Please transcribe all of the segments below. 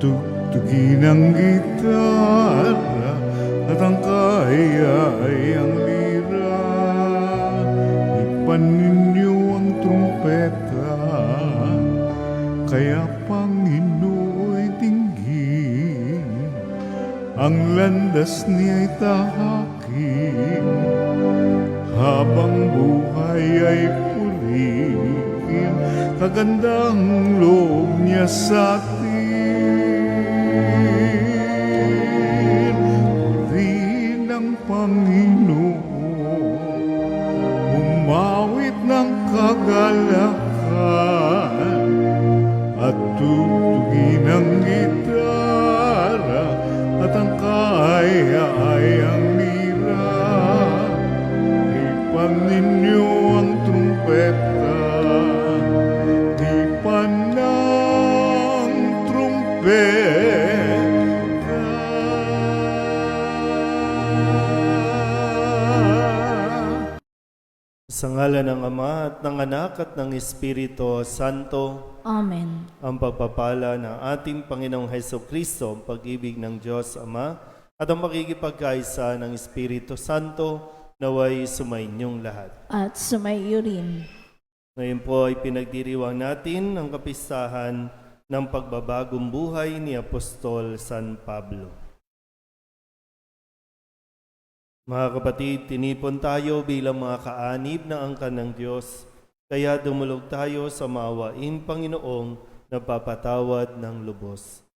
Tugtugin ang gitara at ang kayayang lira. Ipaninyo ang trumpeta, kaya Panginooy dinggin. Ang landas niya'y tahakin, habang buhay ay purihin. Kagandang loob niya sa atin. Purihin ang Panginoon, umawit ng kagalakan, at tugtugin ang gitara at ang kayayang lira. Ipan ninyo ang trumpeta, ipan ng trumpeta. Sa ngalan ng Ama at ng Anak at ng Espiritu Santo. Amen. Ang pagpapala ng ating Panginoong Hesukristo, ang pag-ibig ng Diyos Ama, at ang makikipagkaisa ng Espiritu Santo, naway sumainyong lahat. At sumaiyo rin. Ngayon po ay pinagdiriwang natin ang kapistahan ng pagbabagong buhay ni Apostol San Pablo. Mga kapatid, tinipon tayo bilang mga kaanib ng angkan ng Diyos, kaya dumulog tayo sa maawaing Panginoong nagpapatawad ng lubos.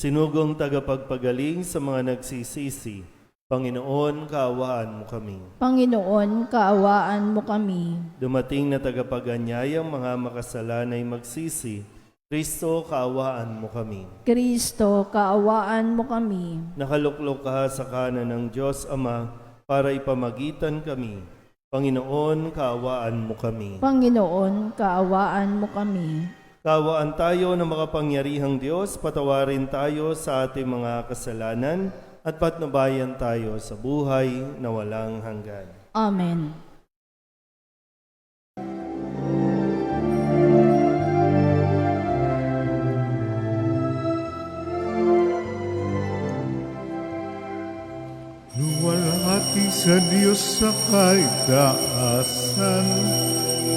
Sinugong tagapagpagaling sa mga nagsisisi, Panginoon, kaawaan mo kami. Panginoon, kaawaan mo kami. Dumating na tagapaganyayang mga makasalanay magsisi, Kristo, kaawaan mo kami. Kristo, kaawaan mo kami. Nakaluklok ka sa kanan ng Diyos Ama para ipamagitan kami. Panginoon, kaawaan mo kami. Panginoon, kaawaan mo kami. Kaawaan tayo ng makapangyarihang Diyos, patawarin tayo sa ating mga kasalanan at patnubayan tayo sa buhay na walang hanggan. Amen. Luwalhati sa Diyos sa kaitaasan,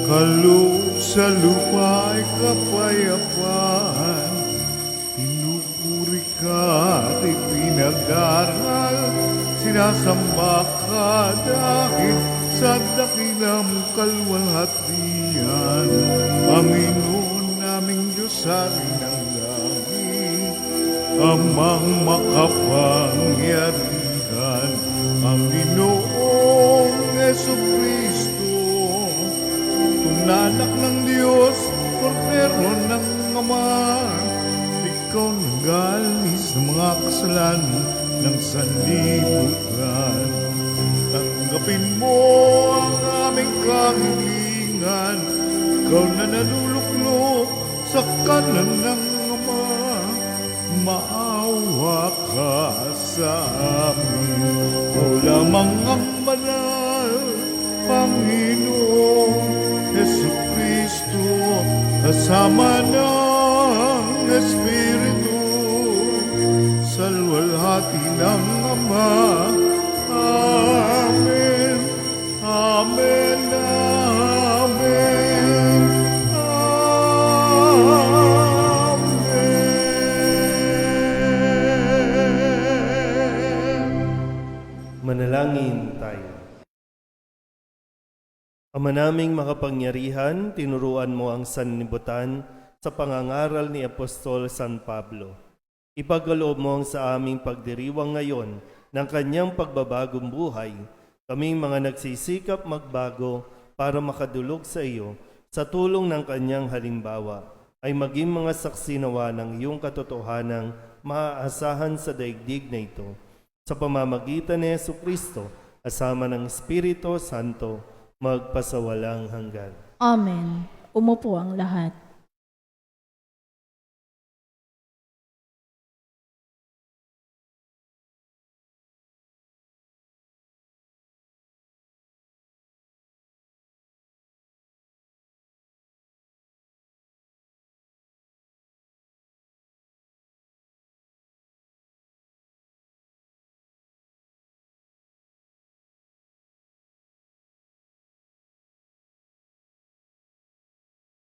kaloob sa lupa ay kapayapaan. Pinupuri ka at ipinag-aral, sinasamba ka dahil sa dakilang kalwalhatian. Panginoon naming Diyos, Hari ng langit, Amang makapangyarihan, Panginoong Jesucristo, tunanak ng Diyos, Kordero ng Ama. Ikaw nag-alis ng mga kasalanan ng sanlibutan. Tanggapin mo ang aming kahilingan, ikaw na naluluklok sa kanan ng Ama. Maawa ka sa amin, o lamang ang banal, Panginoong Jesucristo, kasama ng Espiritu, sa luwalhati ng Ama. Amen, Amen, Amen, Manalangin tayo. Ama naming makapangyarihan, tinuruan mo ang sanlibutan sa pangangaral ni Apostol San Pablo. Ipagkaloob mo sa aming pagdiriwang ngayon ng kanyang pagbabagong buhay. Kaming mga nagsisikap magbago para makadulog sa iyo sa tulong ng kanyang halimbawa ay maging mga saksi nawa ng iyong katotohanang maaasahan sa daigdig na ito. Sa pamamagitan ni Jesucristo, kasama ng Espiritu Santo, magpasawalang hanggan. Amen. Umupo ang lahat.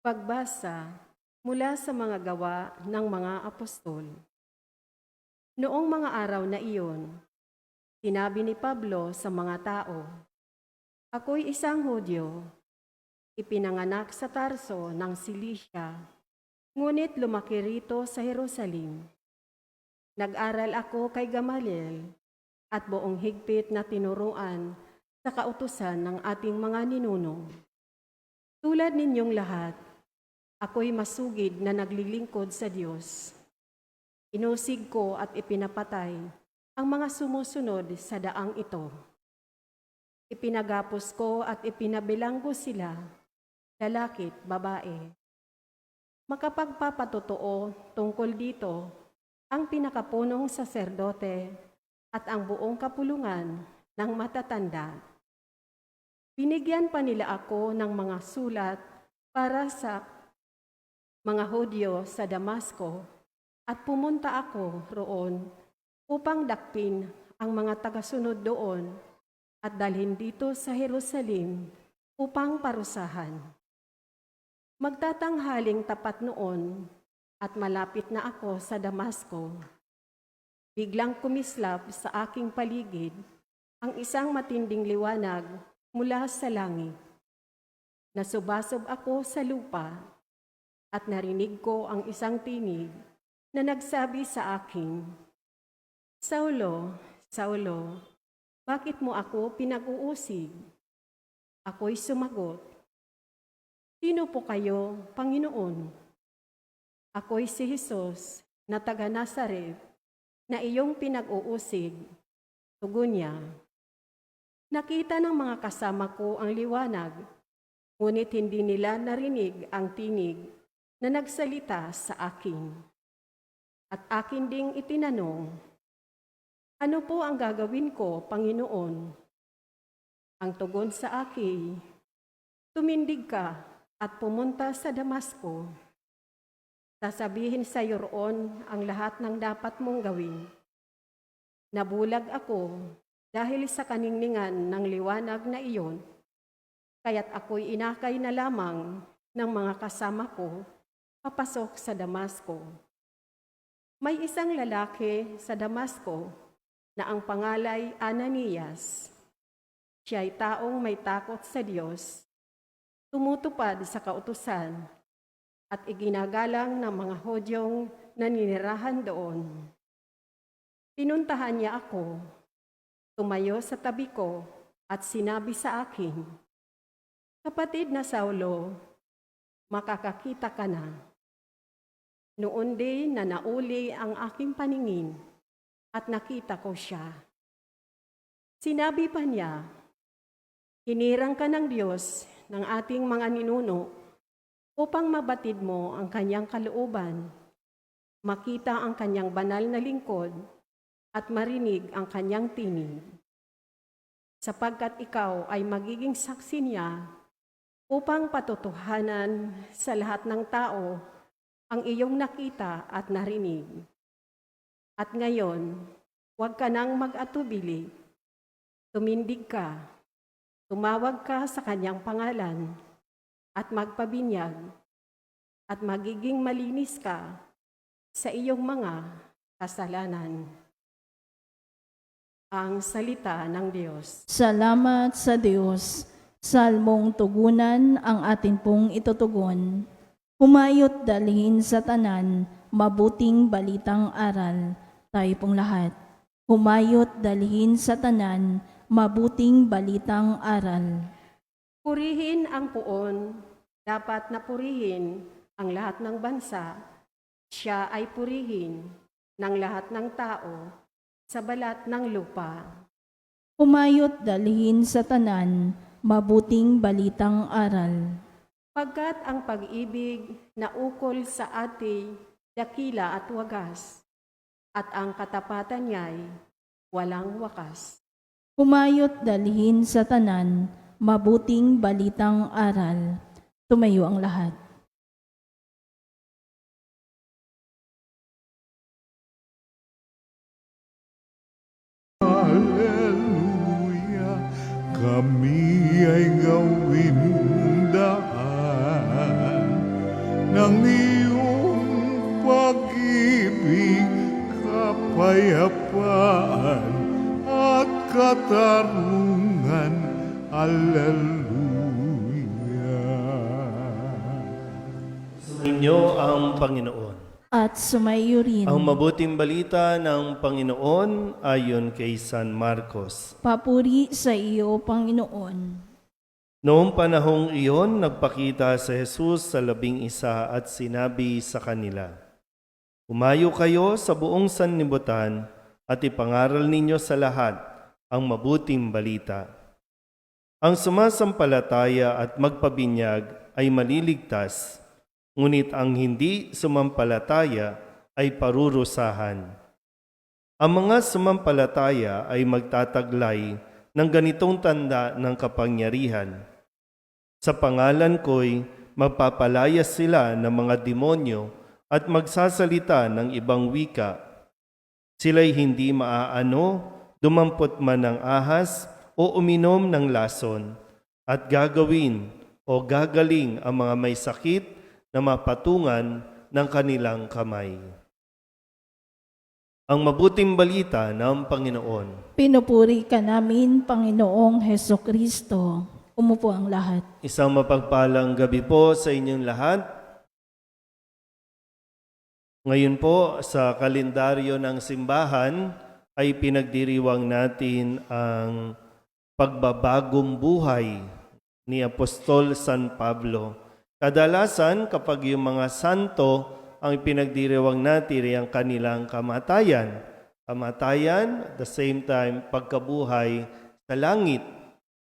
Pagbasa mula sa mga gawa ng mga apostol. Noong mga araw na iyon, sinabi ni Pablo sa mga tao, "Ako'y isang Hudyo, ipinanganak sa Tarso ng Cilicia, ngunit lumaki rito sa Jerusalem. Nag-aral ako kay Gamaliel at buong higpit na tinuruan sa kautusan ng ating mga ninuno. Tulad ninyong lahat, ako'y masugid na naglilingkod sa Diyos. Inusig ko at ipinapatay ang mga sumusunod sa daang ito. Ipinagapos ko at ipinabilanggo sila, lalaki't babae. Makapagpapatotoo tungkol dito ang pinakapunong saserdote at ang buong kapulungan ng matatanda. Binigyan pa nila ako ng mga sulat para sa mga Hudyo sa Damasco at pumunta ako roon upang dakpin ang mga tagasunod doon at dalhin dito sa Jerusalem upang parusahan. Magtatanghaling tapat noon at malapit na ako sa Damasco. Biglang kumislap sa aking paligid ang isang matinding liwanag mula sa langit. Nasubasob ako sa lupa at narinig ko ang isang tinig na nagsabi sa akin, "Saulo, Saulo, bakit mo ako pinag-uusig?" Ako'y sumagot, "Sino po kayo, Panginoon?" "Ako'y si Jesus na taga Nazaret na iyong pinag-uusig," tugon niya. Nakita ng mga kasama ko ang liwanag, ngunit hindi nila narinig ang tinig na nagsalita sa akin. At akin ding itinanong, "Ano po ang gagawin ko, Panginoon?" Ang tugon sa akin, "Tumindig ka at pumunta sa Damasco. Sasabihin sa iyo roon ang lahat ng dapat mong gawin." Nabulag ako dahil sa kaningningan ng liwanag na iyon, kaya't ako'y inakay na lamang ng mga kasama ko papasok sa Damasco. May isang lalaki sa Damasco na ang pangalay Ananias. Siya'y taong may takot sa Diyos, tumutupad sa kautusan, at iginagalang ng mga Hudyong naninirahan doon. Pinuntahan niya ako, tumayo sa tabi ko at sinabi sa akin, "Kapatid na Saulo, makakakita ka na." Noon din na nauli ang aking paningin at nakita ko siya. Sinabi pa niya, "Hinirang ka ng Diyos ng ating mga ninuno upang mabatid mo ang kanyang kalooban, makita ang kanyang banal na lingkod, at marinig ang kanyang tinig. Sapagkat ikaw ay magiging saksi niya upang patutuhanan sa lahat ng tao ang iyong nakita at narinig. At ngayon, huwag ka nang mag-atubili. Tumindig ka, tumawag ka sa kanyang pangalan, at magpabinyag, at magiging malinis ka sa iyong mga kasalanan." Ang salita ng Diyos. Salamat sa Diyos. Salmong tugunan ang atin pong itutugon. Humayot dalhin sa tanan, mabuting balitang aral. Tayo pong lahat. Humayot dalhin sa tanan, mabuting balitang aral. Purihin ang puon, dapat na purihin ang lahat ng bansa. Siya ay purihin ng lahat ng tao sa balat ng lupa. Humayot dalhin sa tanan, mabuting balitang aral. Pagkat ang pag-ibig na ukol sa ati, dakila at wagas, at ang katapatan niya'y walang wakas. Humayot dalhin sa tanan, mabuting balitang aral. Tumayo ang lahat. Hallelujah, kami ay gawin daan ng iyong pag-ibig, kapayapaan at katarungan. Alleluia. Inyo ang Panginoon. At sumayo rin. Ang mabuting balita ng Panginoon ayon kay San Marcos. Papuri sa iyo, Panginoon. Noong panahong iyon, nagpakita si Jesus sa 11 at sinabi sa kanila, "Umayo kayo sa buong sanlibutan at ipangaral ninyo sa lahat ang mabuting balita. Ang sumasampalataya at magpabinyag ay maliligtas, ngunit ang hindi sumampalataya ay parurusahan. Ang mga sumampalataya ay magtataglay ng ganitong tanda ng kapangyarihan. Sa pangalan ko'y magpapalayas sila ng mga demonyo at magsasalita ng ibang wika. Sila'y hindi maaano, dumampot man ng ahas o uminom ng lason, at gagawin o gagaling ang mga may sakit na mapatungan ng kanilang kamay." Ang mabuting balita ng Panginoon. Pinupuri ka namin, Panginoong Heso Kristo. Umupo ang lahat. Isang mapagpalang gabi po sa inyong lahat. Ngayon po sa kalendaryo ng simbahan ay pinagdiriwang natin ang pagbabagong buhay ni Apostol San Pablo. Kadalasan kapag yung mga santo ang pinagdiriwang natin ay ang kanilang kamatayan. Kamatayan, at the same time, pagkabuhay sa langit.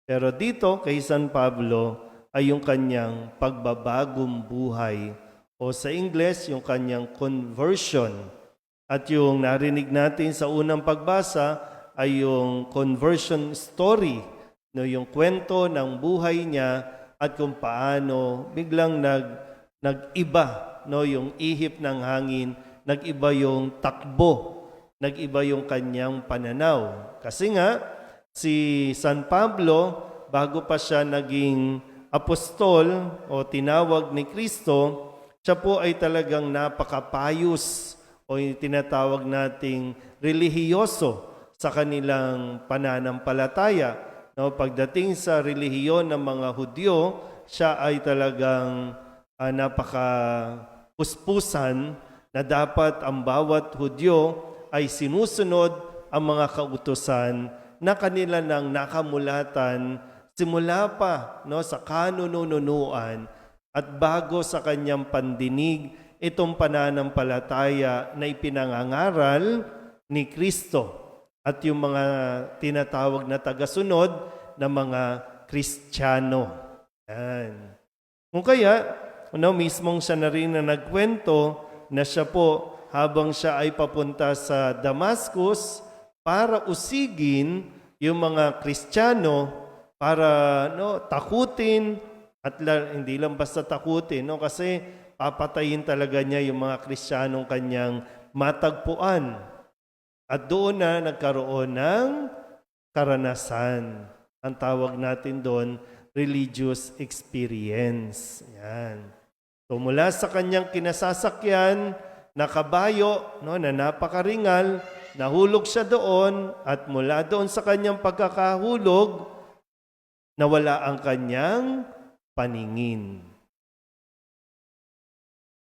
Pero dito kay San Pablo ay yung kanyang pagbabagong buhay. O sa Ingles, yung kanyang conversion. At yung narinig natin sa unang pagbasa ay yung conversion story. No, yung kwento ng buhay niya at kung paano biglang nag-iba, no, yung ihip ng hangin, nag-iba yung takbo, nag-iba yung kanyang pananaw. Kasi nga, si San Pablo, bago pa siya naging apostol o tinawag ni Kristo, siya po ay talagang napakapayos o yung tinatawag nating relihiyoso sa kanilang pananampalataya. No, pagdating sa relihiyon ng mga Hudyo, siya ay talagang napaka-puspusan na dapat ang bawat Hudyo ay sinusunod ang mga kautusan na kanila nang nakamulatan simula pa, no, sa kanununuan at bago sa kanyang pandinig itong pananampalataya na ipinangangaral ni Kristo at yung mga tinatawag na tagasunod na mga Kristiyano. Yan. Kung kaya, mismong siya na rin na nagkwento na siya po habang siya ay papunta sa Damascus para usigin yung mga Kristiyano para takutin at hindi lang basta takutin, kasi papatayin talaga niya yung mga Kristiyanong kanyang matagpuan. At doon na nagkaroon ng karanasan. Ang tawag natin doon, religious experience. Yan. So mula sa kanyang kinasasakyan na kabayo, na napakaringal, nahulog siya doon at mula doon sa kanyang pagkakahulog, nawala ang kanyang paningin.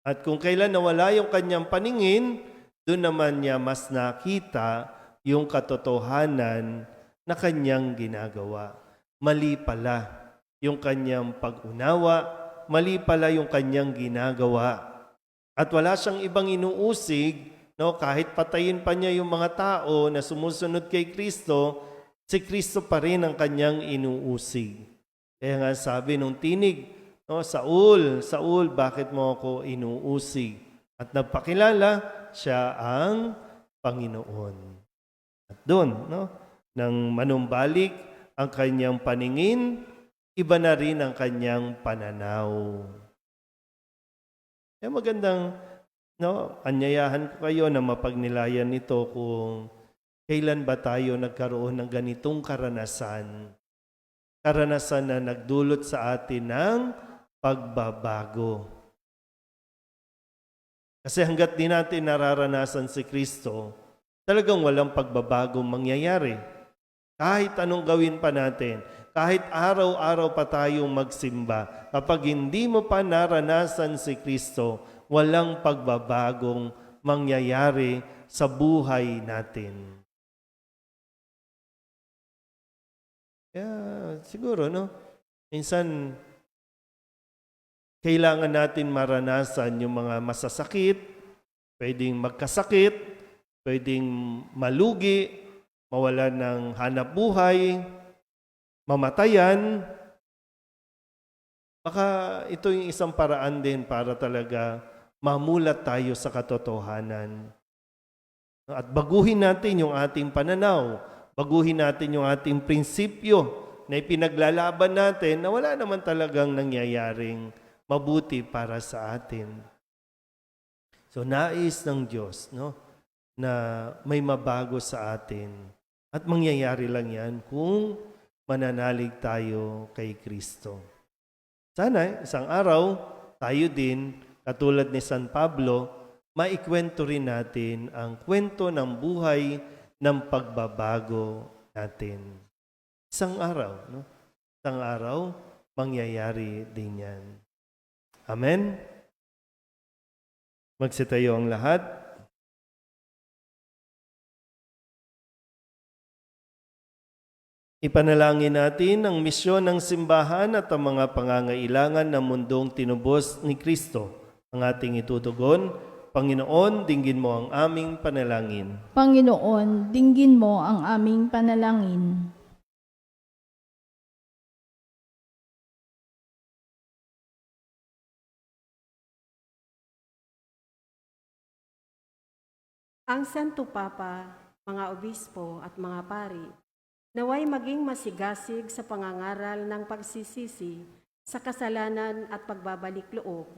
At kung kailan nawala yung kanyang paningin, doon naman niya mas nakita yung katotohanan na kanyang ginagawa. Mali pala yung kanyang pag-unawa, mali pala yung kanyang ginagawa. At wala siyang ibang inuusig, kahit patayin pa niya yung mga tao na sumusunod kay Kristo, si Kristo pa rin ang kanyang inuusig. Kaya nga sabi nung tinig, Saul, Saul, bakit mo ako inuusig? At nagpakilala, siya ang Panginoon. At doon, nang manumbalik ang kanyang paningin, iba na rin ang kanyang pananaw. Kaya magandang, anyayahan ko kayo na mapagnilayan nito kung kailan ba tayo nagkaroon ng ganitong karanasan. Karanasan na nagdulot sa atin ng pagbabago. Kasi hanggat di natin nararanasan si Kristo, talagang walang pagbabagong mangyayari. Kahit anong gawin pa natin, kahit araw-araw pa tayong magsimba, kapag hindi mo pa naranasan si Kristo, walang pagbabagong mangyayari sa buhay natin. Kaya siguro, no? Minsan, kailangan natin maranasan yung mga masasakit, pwedeng magkasakit, pwedeng malugi, mawalan ng hanap buhay, mamatayan. Baka ito yung isang paraan din para talaga mamulat tayo sa katotohanan. At baguhin natin yung ating pananaw, baguhin natin yung ating prinsipyo na ipinaglalaban natin na wala naman talagang nangyayaring mabuti para sa atin. So nais ng Diyos, no, na may mabago sa atin. At mangyayari lang yan kung mananalig tayo kay Kristo. Sana isang araw, tayo din, katulad ni San Pablo, maikwento rin natin ang kwento ng buhay ng pagbabago natin. Isang araw, no? Isang araw, mangyayari din yan. Amen? Magsitayo ang lahat. Ipanalangin natin ang misyon ng simbahan at ang mga pangangailangan ng mundong tinubos ni Kristo. Ang ating itutugon, Panginoon, dinggin mo ang aming panalangin. Panginoon, dinggin mo ang aming panalangin. Ang Santo Papa, mga obispo at mga pari, naway maging masigasig sa pangangaral ng pagsisisi sa kasalanan at pagbabalik loob.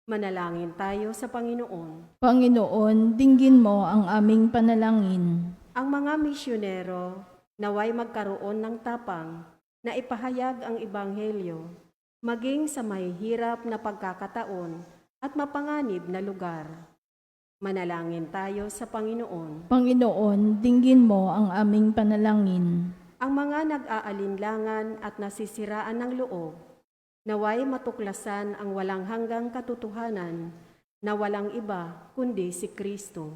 Manalangin tayo sa Panginoon. Panginoon, dinggin mo ang aming panalangin. Ang mga misyonero naway magkaroon ng tapang na ipahayag ang Ebanghelyo, maging sa mahihirap na pagkakataon at mapanganib na lugar. Manalangin tayo sa Panginoon. Panginoon, dinggin mo ang aming panalangin. Ang mga nag-aalinlangan at nasisiraan ng loob, naway matuklasan ang walang hanggang katotohanan na walang iba kundi si Kristo.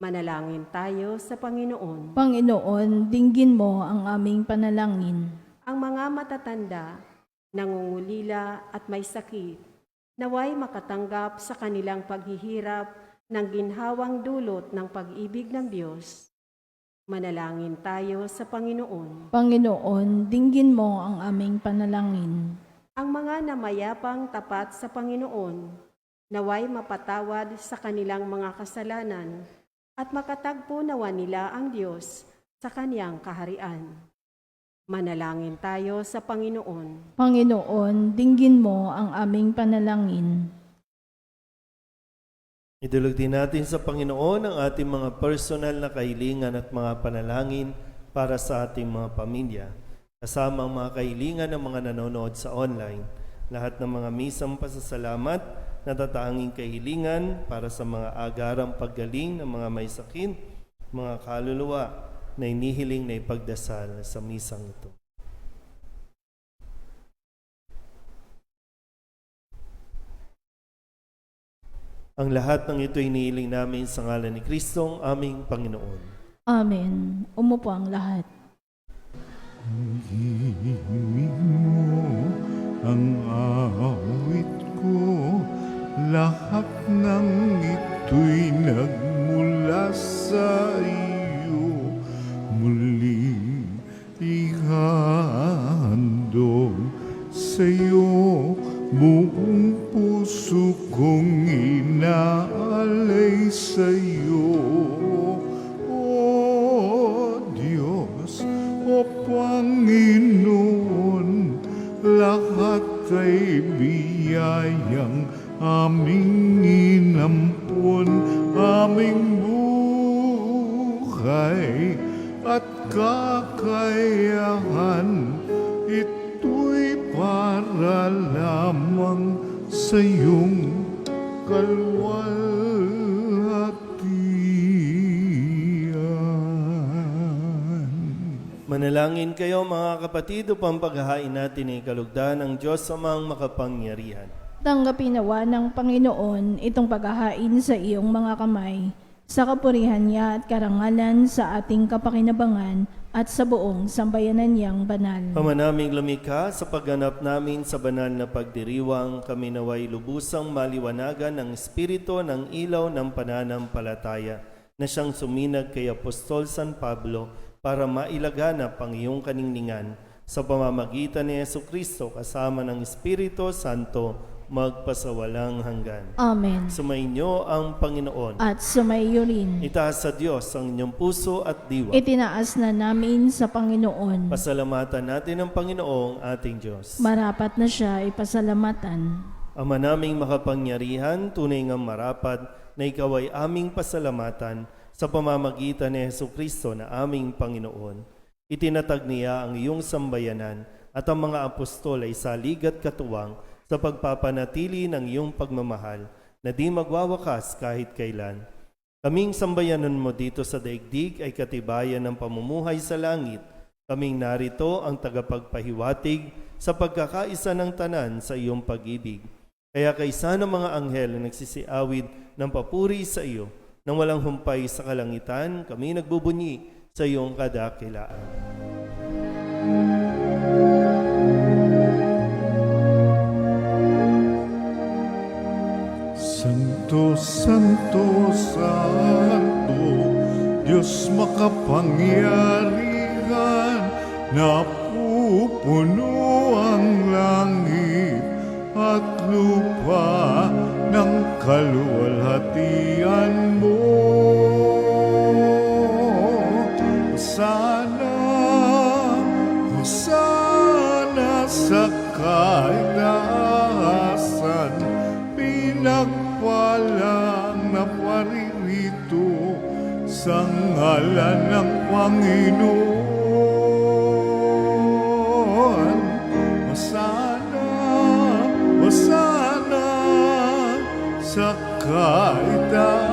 Manalangin tayo sa Panginoon. Panginoon, dinggin mo ang aming panalangin. Ang mga matatanda, nangungulila at may sakit, naway makatanggap sa kanilang paghihirap ng ginhawang dulot ng pag-ibig ng Diyos. Manalangin tayo sa Panginoon. Panginoon, dinggin mo ang aming panalangin. Ang mga namayapang tapat sa Panginoon, naway mapatawad sa kanilang mga kasalanan at makatagpo nawa nila ang Diyos sa Kaniyang kaharian. Manalangin tayo sa Panginoon. Panginoon, dinggin mo ang aming panalangin. Idulog din natin sa Panginoon ang ating mga personal na kahilingan at mga panalangin para sa ating mga pamilya, kasama ang mga kahilingan ng mga nanonood sa online, lahat ng mga misang pasasalamat, natatanging kahilingan para sa mga agarang paggaling ng mga may sakit, mga kaluluwa na inihiling na ipagdasal sa misang ito. Ang lahat ng ito inihiling namin sa ngalan ni Kristo, ang aming Panginoon. Amen. Umupo ang lahat. Hingin mo ang awit ko, lahat ng ito'y nagmula sa iyo. Muling ihandog sa iyo, buong puso kong inaalay sa iyo. O Diyos, o Panginoon, lahat ay biyayang aming inampun, aming buhay at kakayahan. Ito'y para lamang sa iyong kalwalhatian. Manalangin kayo mga kapatid upang paghahain natin ay kalugdan ng Diyos amang makapangyarihan. Tanggapin nawa ng Panginoon itong paghahain sa iyong mga kamay, sa kapurihan niya at karangalan sa ating kapakinabangan at sa buong sambayanan niyang banal. Ama naming lumikha, sa pagganap namin sa banal na pagdiriwang, kami naway lubusang maliwanagan ng Espiritu ng ilaw ng pananampalataya na siyang suminag kay Apostol San Pablo para mailaganap ang iyong kaningningan sa pamamagitan ni Jesucristo kasama ng Espiritu Santo magpasawalang hanggan. Amen. Sumainyo ang Panginoon. At sumaiyo rin. Itaas sa Diyos ang inyong puso at diwa. Itinaas na namin sa Panginoon. Pasalamatan natin ang Panginoong ating Diyos. Marapat na siya ipasalamatan. Ama naming makapangyarihan, tunay ngang marapat na ikaw ay aming pasalamatan sa pamamagitan ni Jesucristo na aming Panginoon. Itinatag niya ang iyong sambayanan at ang mga apostol ay salig at katuwang sa pagpapanatili ng iyong pagmamahal na di magwawakas kahit kailan. Kaming sambayanan mo dito sa daigdig ay katibayan ng pamumuhay sa langit. Kaming narito ang tagapagpahiwatig sa pagkakaisa ng tanan sa iyong pag-ibig. Kaya kaysa ng mga anghel na nagsisiawid ng papuri sa iyo, nang walang humpay sa kalangitan, kami nagbubunyi sa iyong kadakilaan. Santo, Santo, Santo, Diyos makapangyarihan, napupuno ang langit at lupa ng kaluwalhatian mo. Hosana, Hosana sa kaitaasan, pinagpalang na paririto sa ngalan ng Panginoon. Hosana, Hosana sa kaitaasan.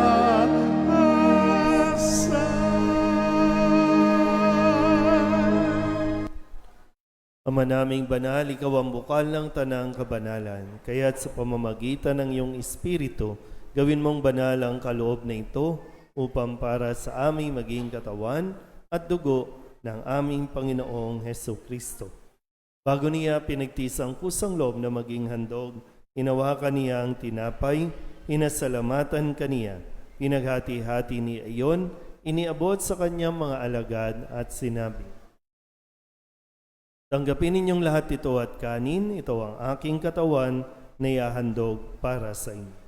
Ama naming banal, ikaw ang bukal ng tanang kabanalan. Kaya't sa pamamagitan ng iyong Espiritu, gawin mong banal ang kaloob na ito upang para sa aming maging katawan at dugo ng aming Panginoong Hesukristo. Bago niya pinagtis ang kusang loob na maging handog, hinawakan niya ang tinapay, pinasalamatan kaniya, pinaghati-hati niya iyon, iniabot sa kanyang mga alagad at sinabi, "Tanggapin ninyong lahat ito at kanin, ito ang aking katawan na ihahandog para sa inyo."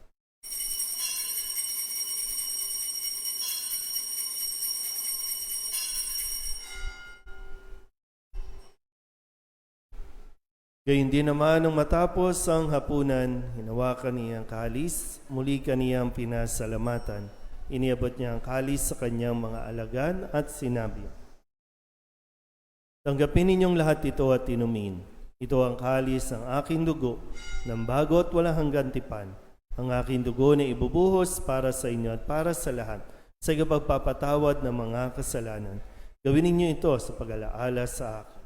Gayun din naman nung matapos ang hapunan, hinawakan niya ang kalis, muli kaniyang pinasalamatan. Iniabot niya ang kalis sa kanyang mga alagad at sinabi, "Tanggapin ninyong lahat ito at inumin. Ito ang kalis ng aking dugo, ng bago at walang hanggang tipan. Ang aking dugo na ibubuhos para sa inyo at para sa lahat, sa ikapagpapatawad ng mga kasalanan. Gawin ninyo ito sa pag-alaala sa akin."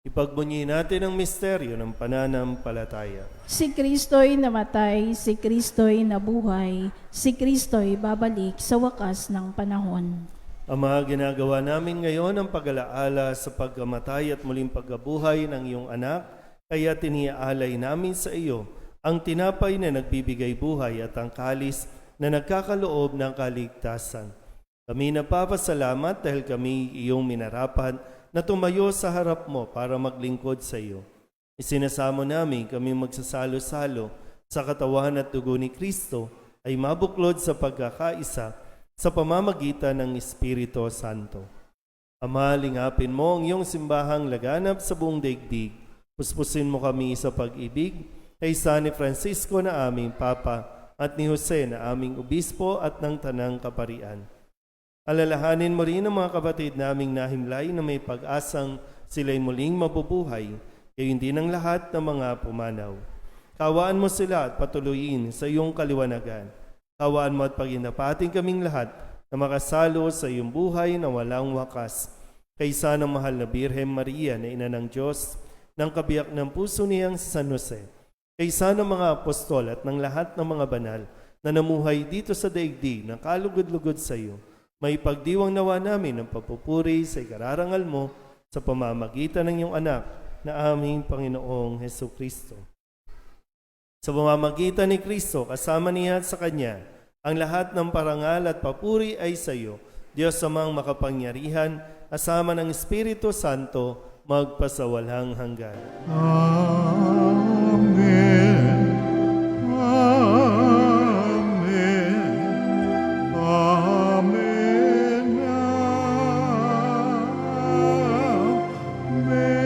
Ipagbunyi natin ang misteryo ng pananampalataya. Si Kristo'y namatay, si Kristo'y nabuhay, si Kristo'y babalik sa wakas ng panahon. Ama, ginagawa namin ngayon ang pag-alaala sa pagkamatay at muling pagkabuhay ng iyong anak, kaya tiniaalay namin sa iyo ang tinapay na nagbibigay buhay at ang kalis na nagkakaloob ng kaligtasan. Kami napapasalamat dahil kami iyong minarapat na tumayo sa harap mo para maglingkod sa iyo. Isinasamo namin kami magsasalo-salo sa katawan at dugo ni Kristo ay mabuklod sa pagkakaisa sa pamamagitan ng Espiritu Santo. Ama, lingapin mo ang iyong simbahang laganap sa buong daigdig. Puspusin mo kami sa pag-ibig kay San Francisco na aming Papa at ni Jose na aming Obispo at ng Tanang Kaparian. Alalahanin mo rin ang mga kapatid naming nahimlay na may pag-asang sila'y muling mabubuhay, gayon din ang lahat ng mga pumanaw. Kawaan mo sila at patuloyin sa iyong kaliwanagan. Kawaan mo at paginapating kaming lahat na makasalo sa iyong buhay na walang wakas. Kaysa ng mahal na Birhen Maria na ina ng Diyos, ng kabiyak ng puso niyang si San Jose, kaysa ng mga apostol at ng lahat ng mga banal na namuhay dito sa daigdig na kalugod-lugod sa iyo, may pagdiwang nawa namin ng papupuri sa ikararangal mo sa pamamagitan ng iyong anak na aming Panginoong Hesukristo. Sa pamamagitan ni Kristo, kasama niya at sa Kanya, ang lahat ng parangal at papuri ay sa iyo, Diyos amang makapangyarihan, kasama ng Espiritu Santo, magpasawalang hanggan. Amen. Amen. Amen. Amen.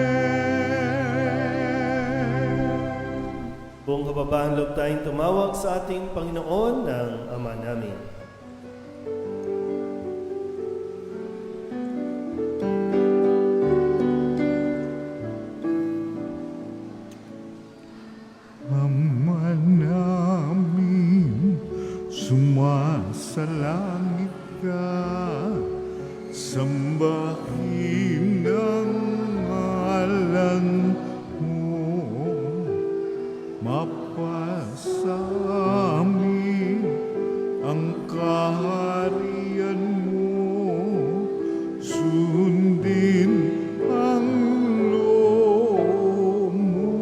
Buong kababahan loob tayong tumawag sa ating Panginoon ng Ama namin. Ama namin, sumasalangit ka, sambahin ang ngalan mo, mapasamin ang kaharian mo, sundin ang loob mo,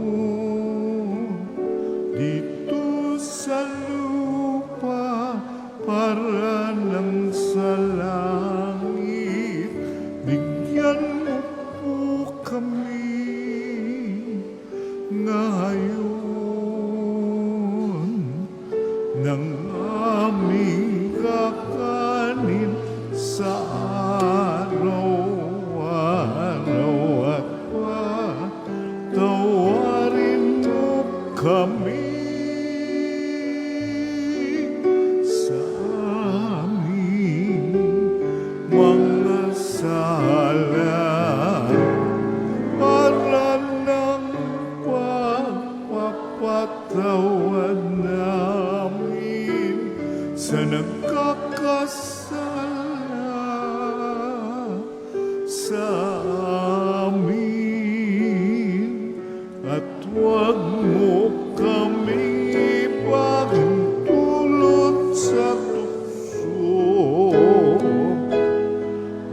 dito sa lupa para lang sa langit. Bigyan mo po kami ngayon ng aming kakanin sa araw-araw at patawarin mo kami sa aming mga sala para ng pagpapatawad namin sa nagkakasala sa amin, at huwag mo kaming ipagtulot sa tukso,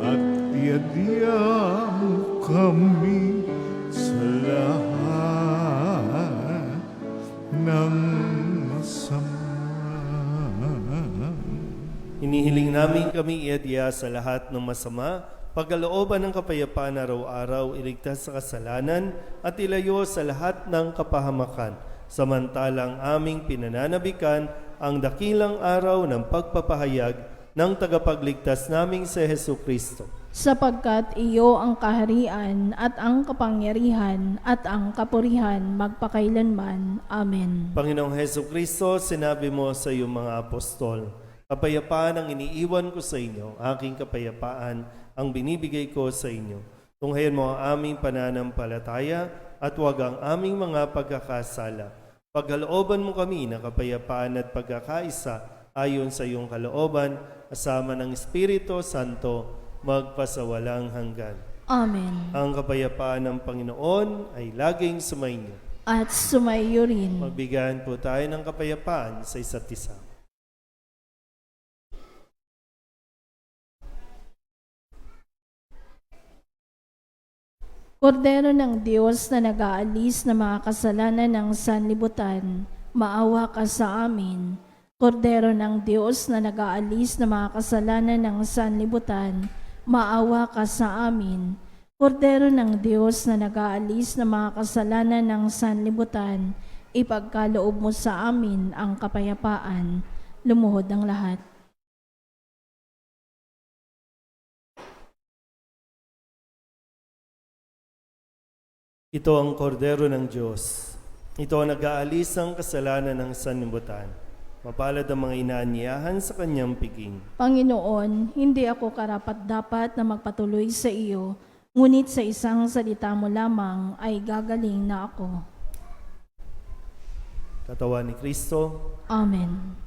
at iadya mo kami sa lahat ng masama. Hinihiling namin kami iadya sa lahat ng masama, pagkalooban ng kapayapaan araw-araw, iligtas sa kasalanan at ilayo sa lahat ng kapahamakan, samantalang aming pinananabikan ang dakilang araw ng pagpapahayag ng tagapagligtas naming si Hesukristo. Sapagkat iyo ang kaharian at ang kapangyarihan at ang kapurihan magpakailanman. Amen. Panginoong Hesukristo, sinabi mo sa iyong mga apostol, kapayapaan ang iniiwan ko sa inyo, aking kapayapaan ang binibigay ko sa inyo. Tunghayan mo ang aming pananampalataya at huwag ang aming mga pagkakasala. Pagkalooban mo kami ng kapayapaan at pagkakaisa ayon sa iyong kalooban, kasama ng Espiritu Santo, magpasawalang hanggan. Amen. Ang kapayapaan ng Panginoon ay laging sumainyo. At sumayo rin. Magbigayan po tayo ng kapayapaan sa isa't isa. Kordero ng Diyos na nag-aalis ng mga kasalanan ng sanlibutan, maawa ka sa amin. Kordero ng Diyos na nag-aalis ng mga kasalanan ng sanlibutan, maawa ka sa amin. Kordero ng Diyos na nag-aalis ng mga kasalanan ng sanlibutan, ipagkaloob mo sa amin ang kapayapaan. Lumuhod ang lahat. Ito ang kordero ng Diyos. Ito ang nag-aalis ng kasalanan ng sanlibutan. Mapalad ang mga inaanyayahan sa kanyang piging. Panginoon, hindi ako karapat-dapat na magpatuloy sa iyo, ngunit sa isang salita mo lamang ay gagaling na ako. Katawan ni Kristo, Amen.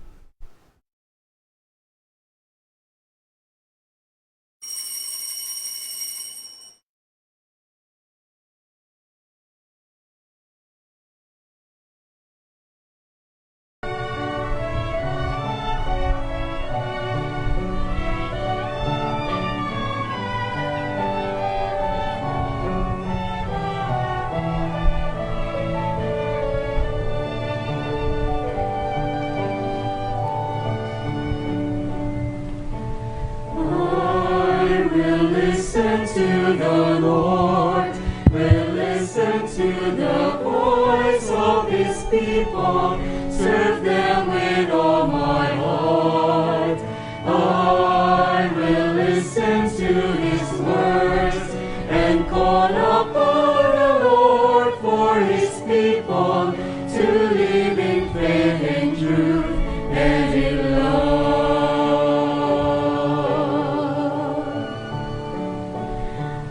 I will listen to the Lord, will listen to the voice of His people, serve them with all my heart. I will listen to His words and call upon the Lord for His people to live in faith and truth and in love.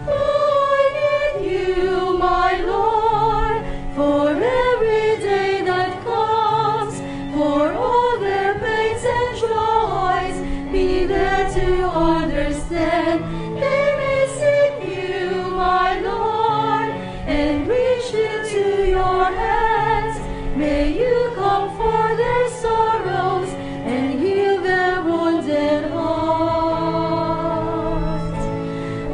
I need you, my Lord, for every day that comes, for all their pains and joys, be there to understand. They may seek you, my Lord, and reach into your hands. May you comfort their sorrows and heal their wounded hearts.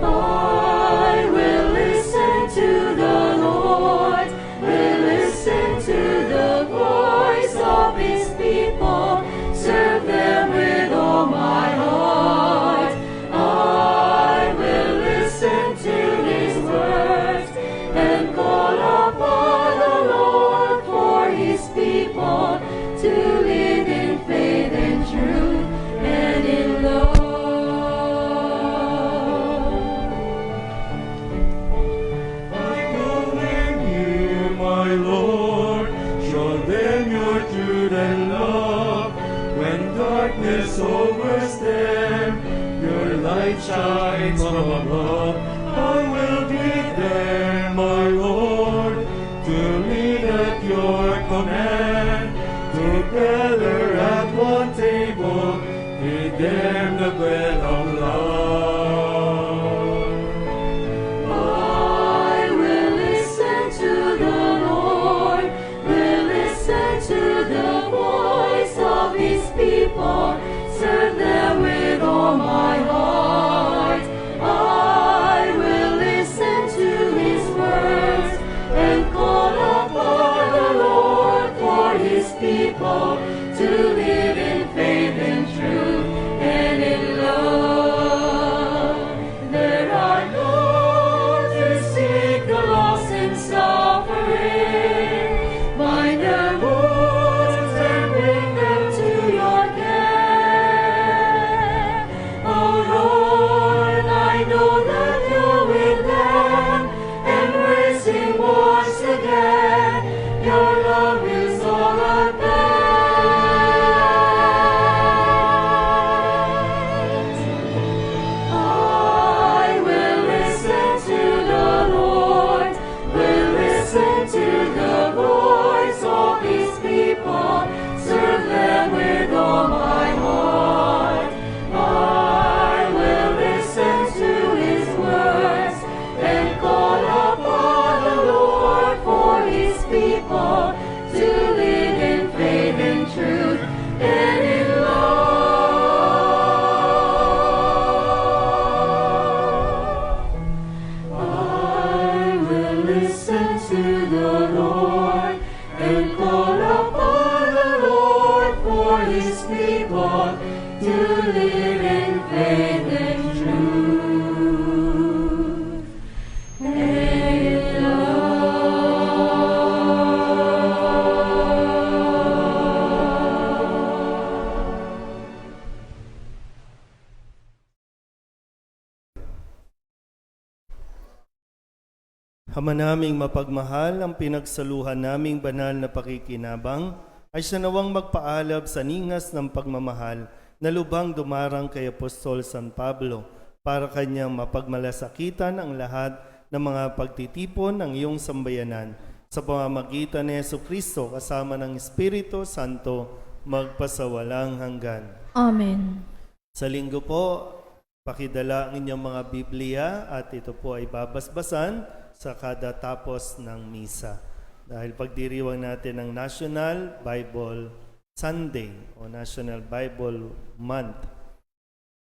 I will listen to the Lord, will listen to the voice of His people, serve them with all my heart. I will listen to His words and call upon the Lord for His people to live in faith and truth and in love. I will in you, my Lord, show them your truth and love. When darkness overs them, your light shines from above. I will be there, my Lord, to lead at your command. Together at one table, feed them the bread of love. I will listen to the Lord, will listen to the voice of His people, serve them with all my heart. I will listen to His words and call upon the Lord for His people to live in faith and truth and in love. There are those who seek the lost and suffering, bind their wounds and bring them to your care. Oh Lord, I know that you're with them, embracing once again. Your love is all I bear. I will listen to the Lord, will listen to the voice of His people, serve them with all my heart. I will listen to His words and call upon the Lord for His people to live in faith and truth and in love. I will listen to the Lord and call upon the Lord for His people to live in faith and truth and in love. Ama naming mapagmahal, ang pinagsaluhan naming banal na pakikinabang ay siya nawang magpaalab sa ningas ng pagmamahal na lubhang dumarang kay Apostol San Pablo para kanyang mapagmalasakitan ang lahat ng mga pagtitipon ng iyong sambayanan sa pamamagitan ni Jesucristo kasama ng Espiritu Santo magpasawalang hanggan. Amen. Sa linggo po, pakidala ang inyong mga Biblia at ito po ay babasbasan sa kada tapos ng misa. Dahil pagdiriwang natin ng National Bible Sunday o National Bible Month.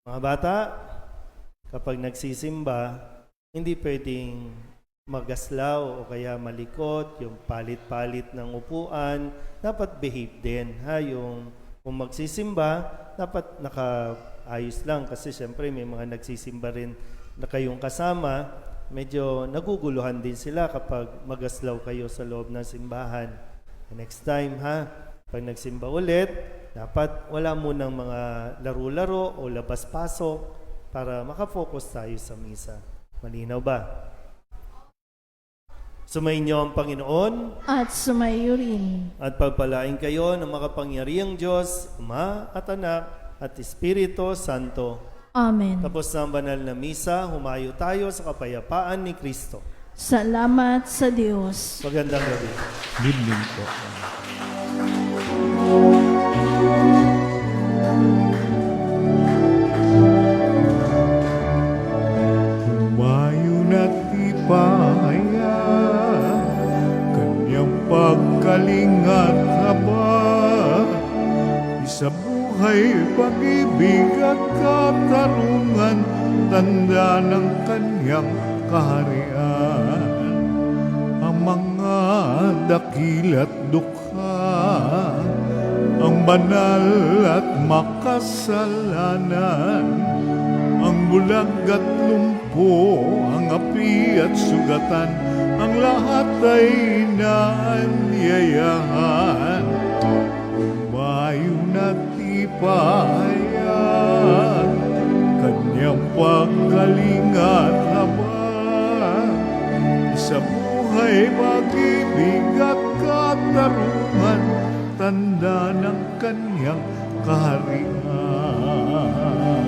Mga bata, kapag nagsisimba, hindi pwedeng magaslaw o kaya malikot, yung palit-palit ng upuan, dapat behave din. Yung kung magsisimba, dapat nakaayos lang kasi syempre may mga nagsisimba rin na kayong kasama, medyo naguguluhan din sila kapag magaslaw kayo sa loob ng simbahan. Next time pag nagsimba ulit, dapat wala munang mga laro-laro o labas-pasok para makafocus tayo sa misa. Malinaw ba? Sumainyo ang Panginoon At sumayo rin. at pagpalain kayo ng makapangyarihang Diyos, Ama at Anak at Espiritu Santo. Amen. Tapos na ang banal na misa, humayo tayo sa kapayapaan ni Kristo. Salamat sa Diyos. Magandang gabi. Good evening po. Humayo na't ipahaya kanyang pagkalingat habang sa buhay, pag-ibig at katarungan, tanda ng kanyang kaharian. Ang mga dakila't dukha, ang banal at makasalanan, ang bulag at lumpo, ang api at sugatan, ang lahat ay inaanyayahan. Humayo na't ipahayag kanyang pagkalingat habang sa buhay, pag-ibig at katarungan, tanda ng kanyang kaharian.